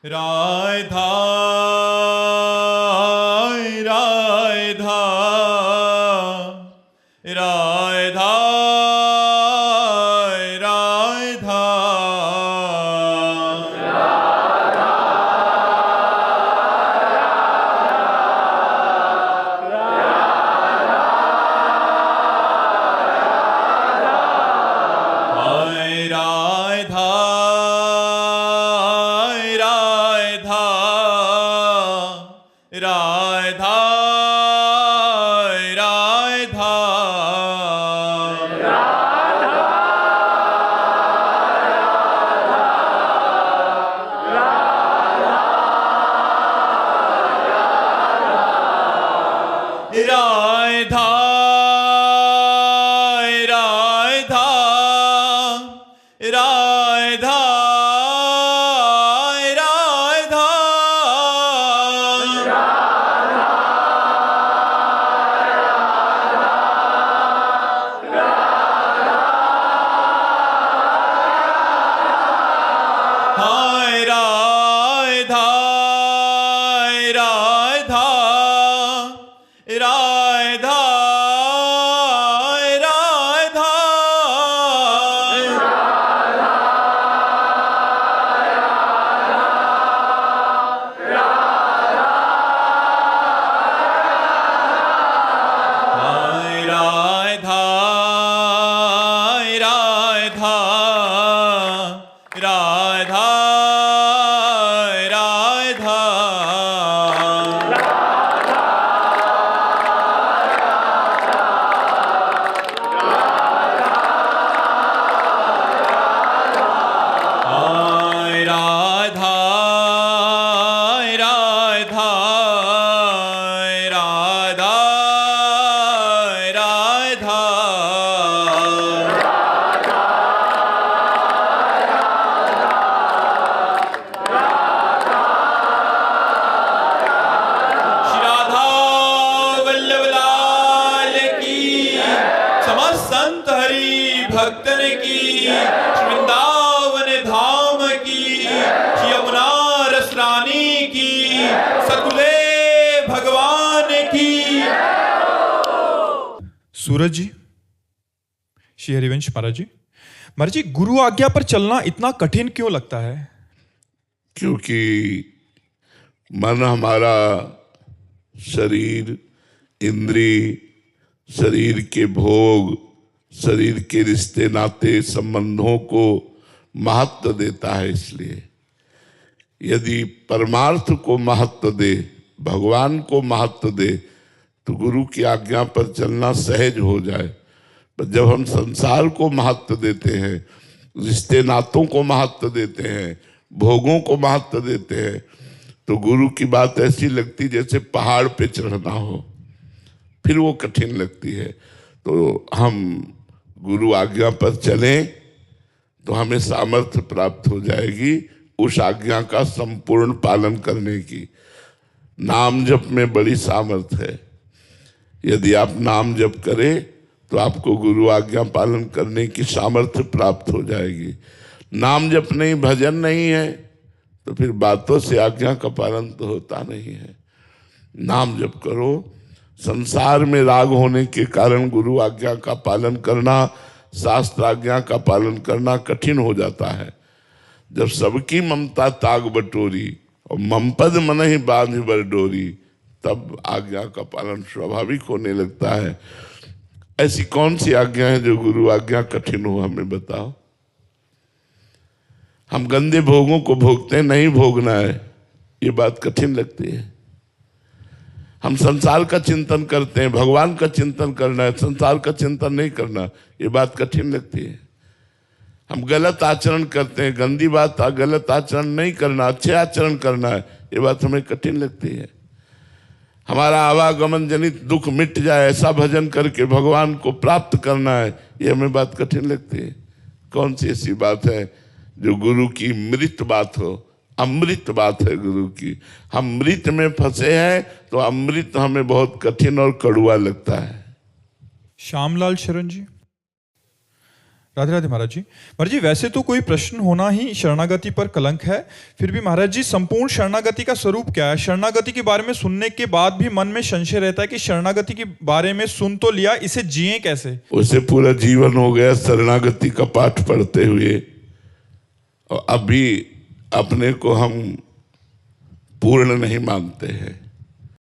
राधा राधा राधा राधा राधा राधा राधा राधा राधा संत हरि भक्तन की, वृंदावन धाम की, यमुना रसरानी की, सकुले भगवान की। सूरज जी, श्री हरिवंश महाराज जी, गुरु आज्ञा पर चलना इतना कठिन क्यों लगता है? क्योंकि मन हमारा शरीर, इंद्रिय, शरीर के भोग, शरीर के रिश्ते नाते संबंधों को महत्व देता है। इसलिए यदि परमार्थ को महत्व दे, भगवान को महत्व दे, तो गुरु की आज्ञा पर चलना सहज हो जाए। पर जब हम संसार को महत्व देते हैं, रिश्ते नातों को महत्व देते हैं, भोगों को महत्व देते हैं, तो गुरु की बात ऐसी लगती जैसे पहाड़ पे चढ़ना हो, फिर वो कठिन लगती है। तो हम गुरु आज्ञा पर चलें तो हमें सामर्थ्य प्राप्त हो जाएगी उस आज्ञा का संपूर्ण पालन करने की। नाम जप में बड़ी सामर्थ्य है। यदि आप नाम जप करें तो आपको गुरु आज्ञा पालन करने की सामर्थ्य प्राप्त हो जाएगी। नाम जप नहीं, भजन नहीं है, तो फिर बातों से आज्ञा का पालन तो होता नहीं है। नाम जप करो। संसार में राग होने के कारण गुरु आज्ञा का पालन करना, शास्त्र आज्ञा का पालन करना कठिन हो जाता है। जब सबकी ममता ताग बटोरी और ममपद मन ही बांध बर डोरी, तब आज्ञा का पालन स्वाभाविक होने लगता है। ऐसी कौन सी आज्ञा है जो गुरु आज्ञा कठिन हो, हमें बताओ। हम गंदे भोगों को भोगते हैं, नहीं भोगना है, ये बात कठिन लगती है। हम संसार का चिंतन करते हैं, भगवान का चिंतन करना है, संसार का चिंतन नहीं करना, ये बात कठिन लगती है। हम गलत आचरण करते हैं, गंदी बात, गलत आचरण नहीं करना, अच्छे आचरण करना है, ये बात हमें कठिन लगती है। हमारा आवागमन जनित दुख मिट जाए, ऐसा भजन करके भगवान को प्राप्त करना है, ये हमें बात कठिन लगती है। कौन सी ऐसी बात है जो गुरु की मृत बात हो? अमृत बात है गुरु की। हम मृत में फंसे हैं तो अमृत हमें बहुत कठिन और कड़वा लगता है। श्यामलाल शरण जी, राधे राधे महाराज जी। महाराज जी, वैसे तो कोई प्रश्न होना ही शरणागति पर कलंक है, फिर भी महाराज जी संपूर्ण शरणागति का स्वरूप क्या है? शरणागति के बारे में सुनने के बाद भी मन में संशय रहता है कि शरणागति के बारे में सुन तो लिया, इसे जिए कैसे? उसे पूरा जीवन हो गया शरणागति का पाठ पढ़ते हुए, और अभी अपने को हम पूर्ण नहीं मानते हैं।